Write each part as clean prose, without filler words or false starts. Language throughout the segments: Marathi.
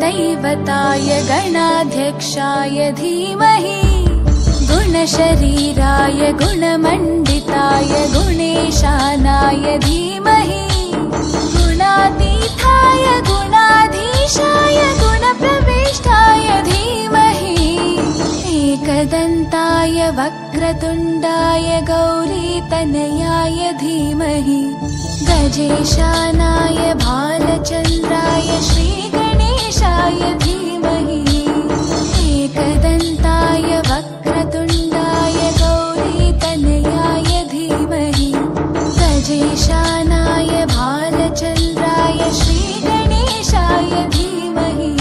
गुरुदैवताय गणाध्यक्षाय धीमहि गुणशरीराय गुणमण्डिताय गुणेशानाय धीमहि गुणातीताय गुणाधीशाय गुणप्रविष्टाय धीमहि एकदन्ताय वक्रतुण्डाय गौरीतनयाय धीमहि गजेशानाय भालचन्द्राय श्रीगणेशाय धीमहि एकदन्ताय वक्रतुण्डाय गौरीतनयाय धीमहि गजेशानाय भालचन्द्राय श्रीगणेशाय धीमहि।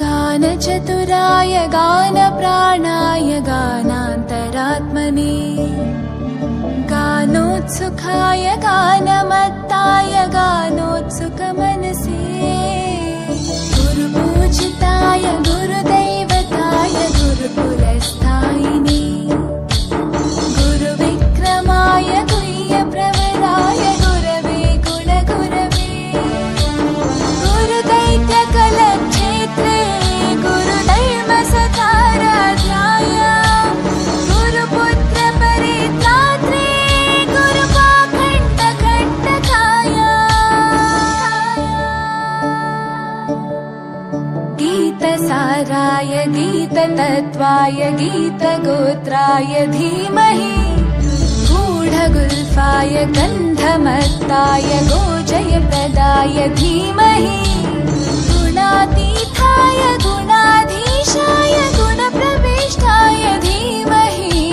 गानचतुराय गानप्राणाय गानान्तरात्मने गानोत्सुकाय गानमत्ताय गानोत्सुकमनसे गुरुपूजिताय गुरुदैवताय गुरुकुलस्थायिने गुरुविक्रमाय गुह्यप्रवराय गुरवे गुणगुरवे गुरुदैत्यकलक्षेत्रे गुरुधर्मसकाराध्याय गुरुपुत्रपरित्रात्रे गुरुपाखण्डकण्टकाय गीतसाराय गीततत्त्वाय गीतगोत्राय धीमहि गूढगुल्फाय गन्धमत्ताय गोजयप्रदाय धीमहि गुणातीताय गुणाधीशाय गुणप्रविष्टाय धीमहि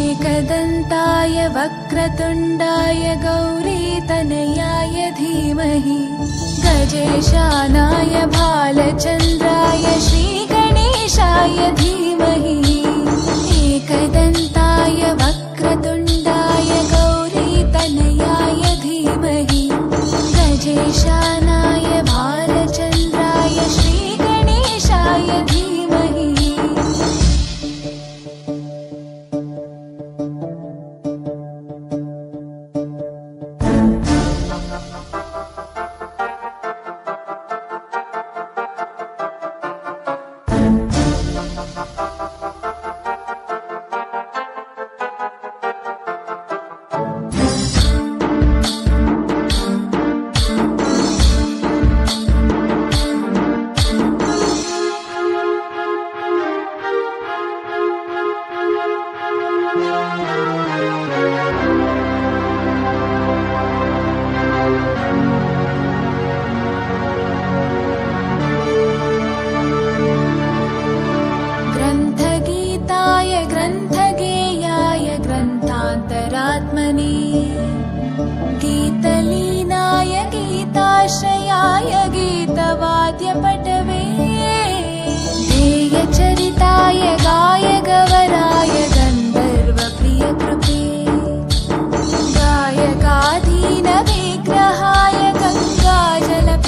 एकदन्ताय वक्रतुण्डाय गौरीतनयाय धीमहि गजेशानाय भालचन्द्राय श्रीगणेशाय धीमहि एकदन्ताय वक्रतुण्डाय गौरीतनयाय धीमहि गजेशानाय भालचन्द्राय श्रीगणेशाय धीमहि। ग्रन्थगीताय ग्रन्थगेयाय ग्रन्थान्तरात्मने गीतलीनाय गीताश्रयाय गीतवाद्यपटवे ध्येयचरिताय गायगवराय गन्धर्वप्रियकृते गायकाधीनविग्रहाय गङ्गाजलप्रणयवते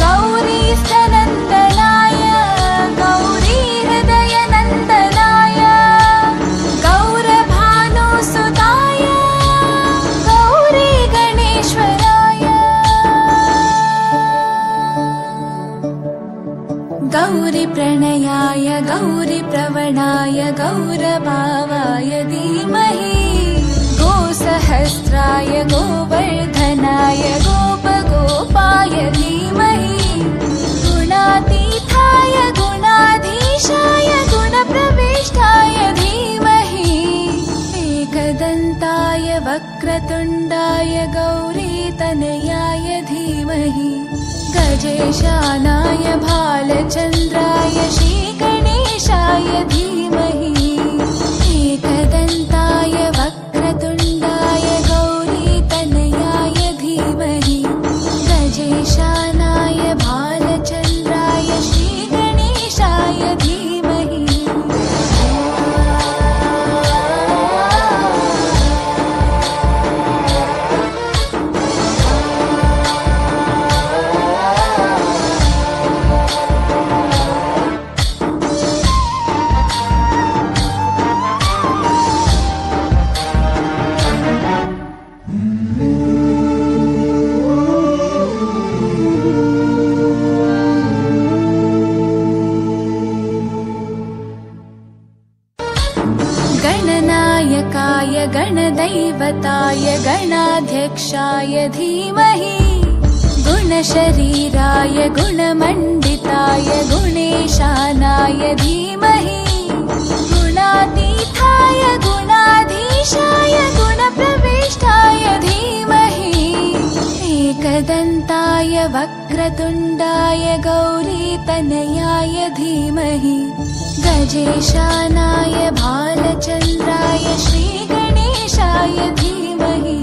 गौरीस्थनन्दनाय गौरीहृदयनन्दनाय गौरभानुसुताय गौरीगणेश्वराय गौरीप्रणयाय गौरीप्रवणाय गौरभावाय धीमहि गोसहस्राय गोवर्धनाय गोपगोपाय धीमहि गुणातीताय गुणाधीशाय गुणप्रविष्टाय धीमहि एकदन्ताय वक्रतुण्डाय गौरीतनयाय धीमहि गजेशानाय भालचन्द्राय श्रीगणेशाय धीमहि एकदन्ताय वक्रतुण्डाय गौरीतनयाय धीमहि गजेशानाय भालचन्द्राय श्रीगणेशाय धीमहि। गणनायकाय गणदैवताय गणाध्यक्षाय धीमहि गुणशरीराय गुणमण्डिताय गुणेशानाय धीमहि गुणातीताय गुणाधीशाय गुणप्रविष्टाय धीमहि एकदन्ताय वक्रतुण्डाय गौरीतनयाय धीमहि गजेशानाय भालचन्द्राय श्रीगणेशाय धीमहि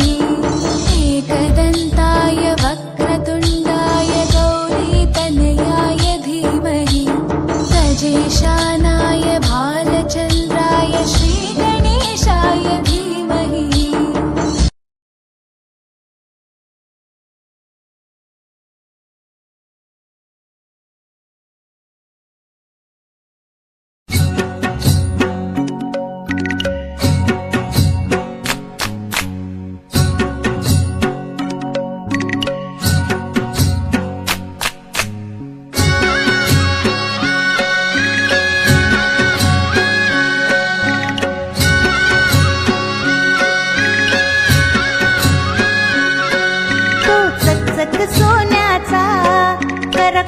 एकदन्ताय वक्रतुण्डाय गौरीतनयाय धीमहि गजेशानाय भालचन्द्राय श्रीगणेशाय धीमहि।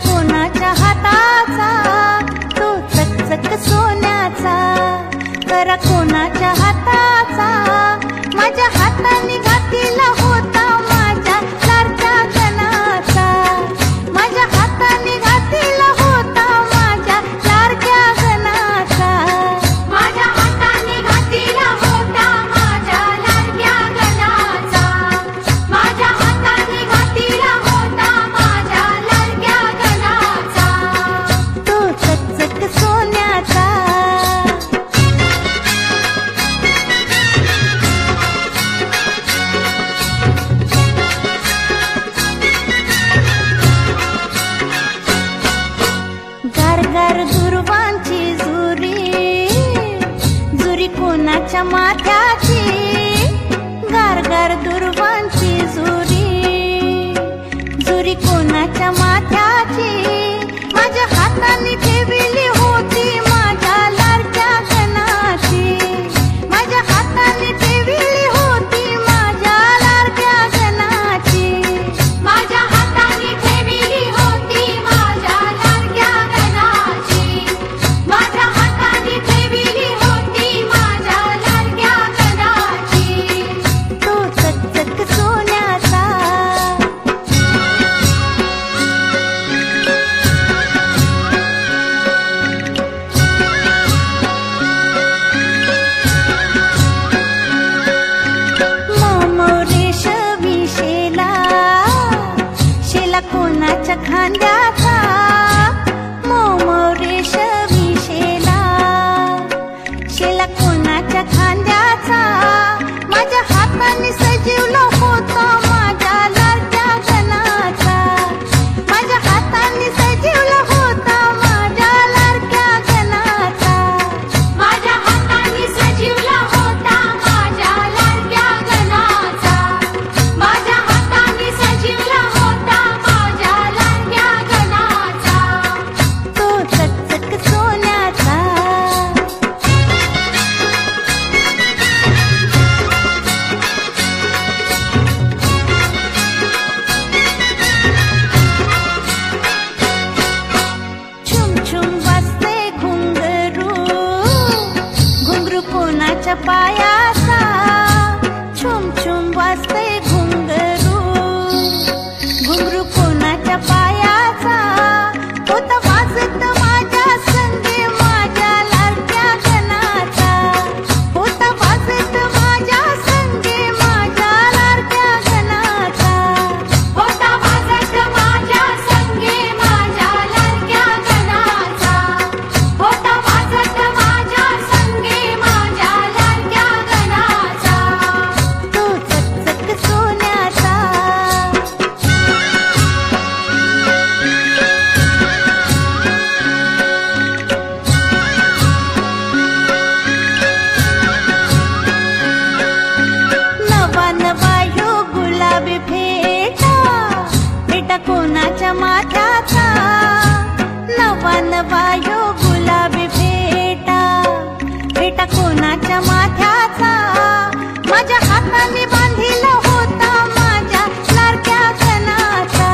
कोणाच्या हाताचा तो चकचक सोन्याचा कर कोणाच्या हाताचा माझ्या हाताने घातला होता माझ्या लाडक्या गणाचा माझ्या हाताने घातला होता माझ्या लाडक्या गणाचा माझ्या हाताने घातला होता माझ्या लाडक्या गणाचा माझ्या हाताने घातला होता माझ्या लाडक्या गणाचा तो चकचक सोन्याचा गारगार दुर्वांची जुरी जुरी कोणाच्या माथ्याची गारगार दुर्वांची जुरी जुरी कोणाच्या माथ्याची माझ्या हाताने ठेवली होती माझ्या लाडक्या गणाची माझ्या हाताने ठेवली होती माझ्या लाडक्या गणाची माझ्या हाताने ठेवली होती माझ्या लाडक्या गणाची माझ्या हाताने ठेवली होती माझ्या लाडक्या गणाची तो चकचक सोन्याचा मोमोरेश विशेला शेला कोणाच्या खांद्याचा मोमोरेश विशेला शेला कोणाच्या खांद्याचा माझ्या हाताने सजवला होता माझ्या लाडक्या गणाचा माझ्या हाताने सजवला होता माझ्या लाडक्या गणाचा माझ्या हाताने सजवला होता माझ्या लाडक्या गणाचा माझ्या हाताने सजवला होता माझ्या लाडक्या गणाचा तो चकचक सोन्याचा छुम छुम वाजते घुंगरू घुंगरू कोणाच्या पायाचा छुम छुम वाजते घुंगरू घुंगरू कोणाच्या पायाचा होता वाजत माझ्या संगे माझ्या लाडक्या गणाचा होता वाजत कोणाच्या माथ्याचा नवा नवा यो गुलाबी भेटा भेटा कोणाच्या माथ्याचा माझ्या हाताने बांधिला होता माझ्या लाडक्या गणाचा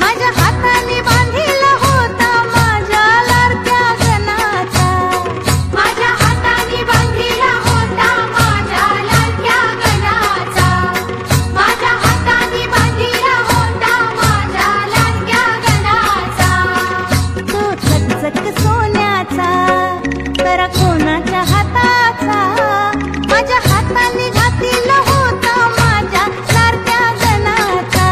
माझ्या हाताने बांधिला होता माझ्या लाडक्या गणाचा माझ्या हाताने बांधिला होता माझ्या लाडक्या गणाचा माझ्या हाताने बांधिला होता माझ्या लाडक्या गणाचा तो चकचक सोन्याचा तर कोणाच्या हाताचा माझ्या हाताने घातला होता माझ्या लाडक्या गणाचा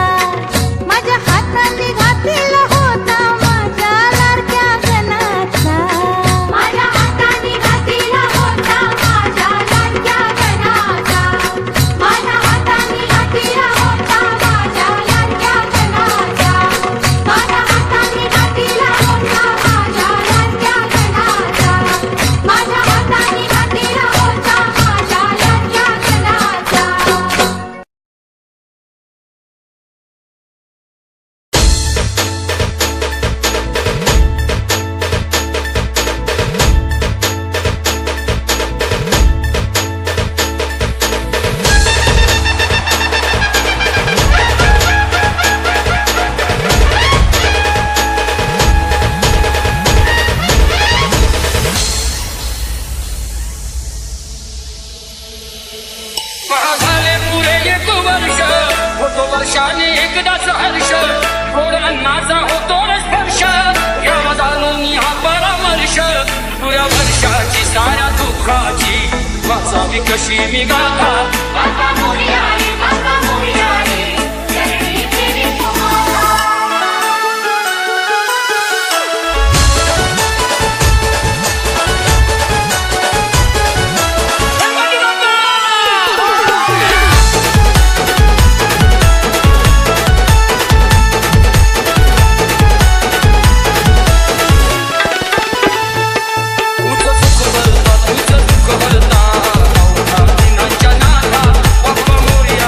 माझ्या हाताने घातला होता माझ्या लाडक्या गणाचा माझ्या हाताने घातला होता माझ्या लाडक्या गणाचा माझ्या हाताने घातला होता माझ्या लाडक्या गणाचा माझ्या हाताने घातला होता माझ्या लाडक्या गणाचा माझ्या हाताने घातला होता माझ्या लाडक्या गणाचा झाले पुरे एक वर्ष होतो वर्षाने एकदाच हर्ष गोड अन्नाचा होतो स्पर्श घ्यावा जाणून हा परामर्श पुऱ्या वर्षाची साऱ्या दुःखाची वाचावी कशी मी गाथा बाबा मोरयारे चरणी फेरी तुम्हाला तुझं सुख भरता अवघा दिनांच्या नाथा बाप्पा मोरया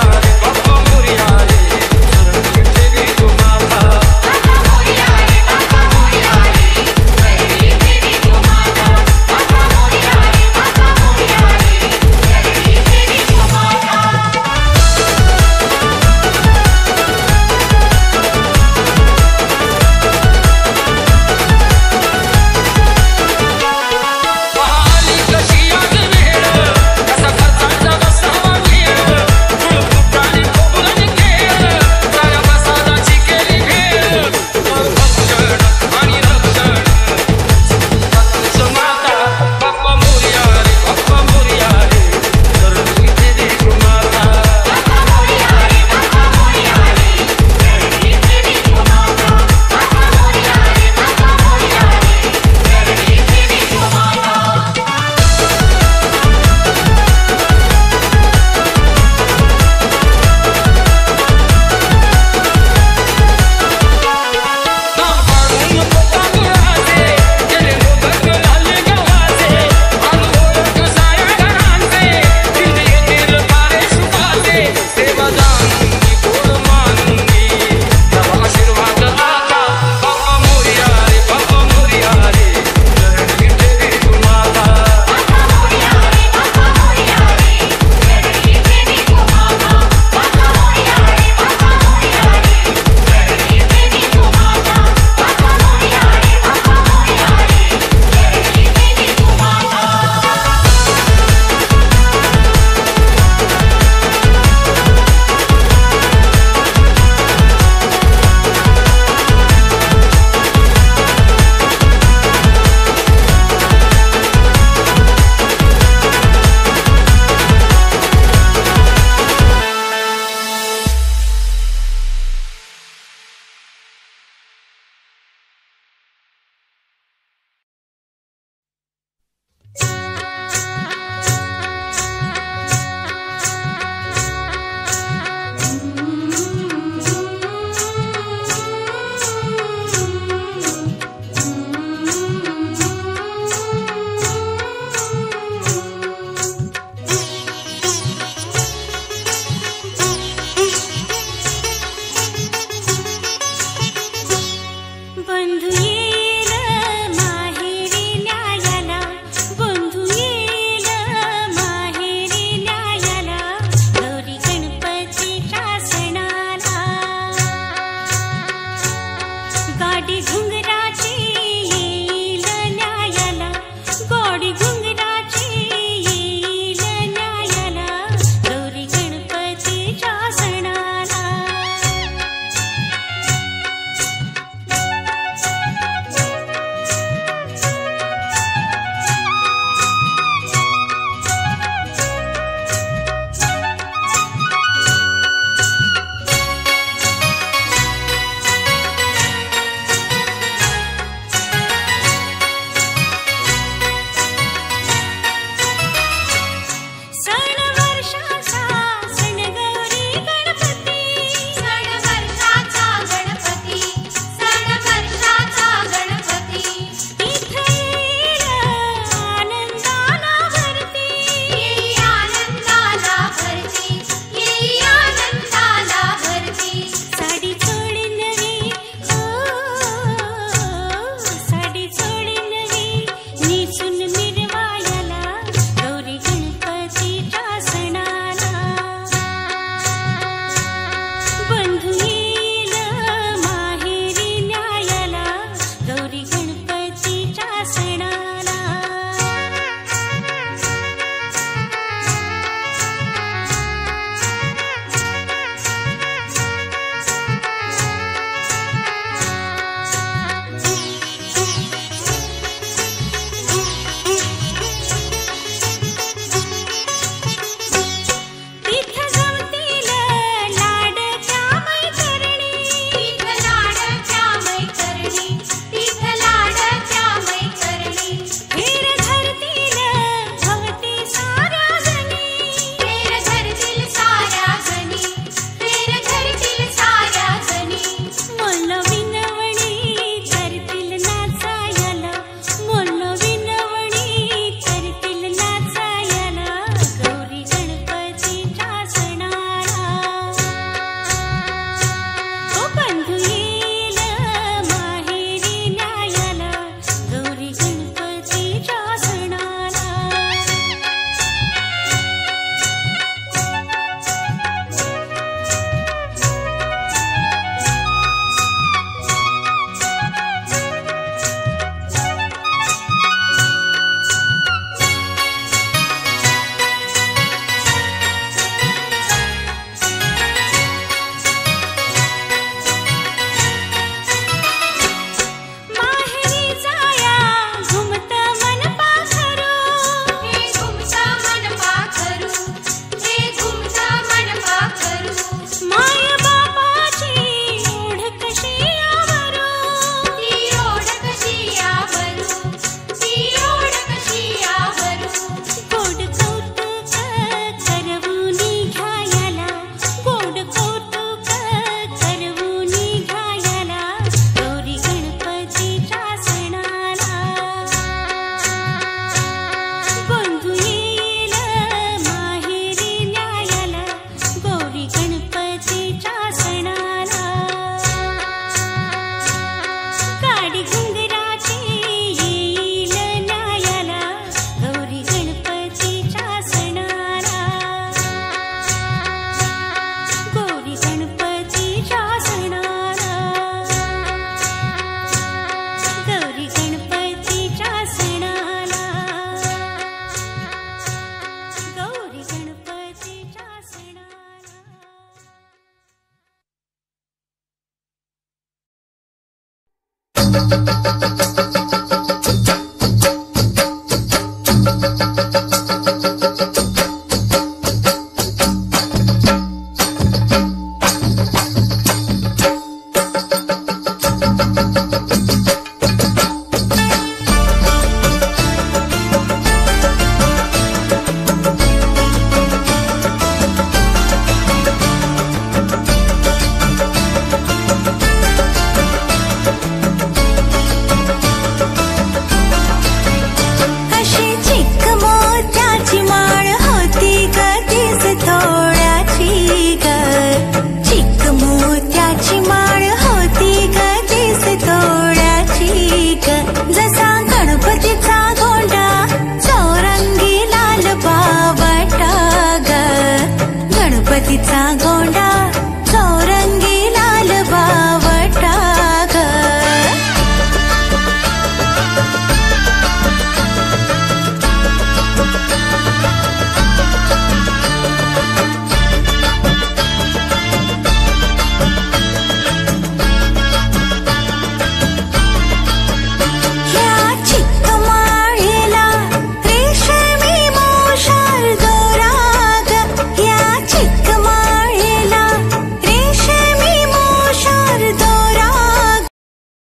गणपतीचा गोंडा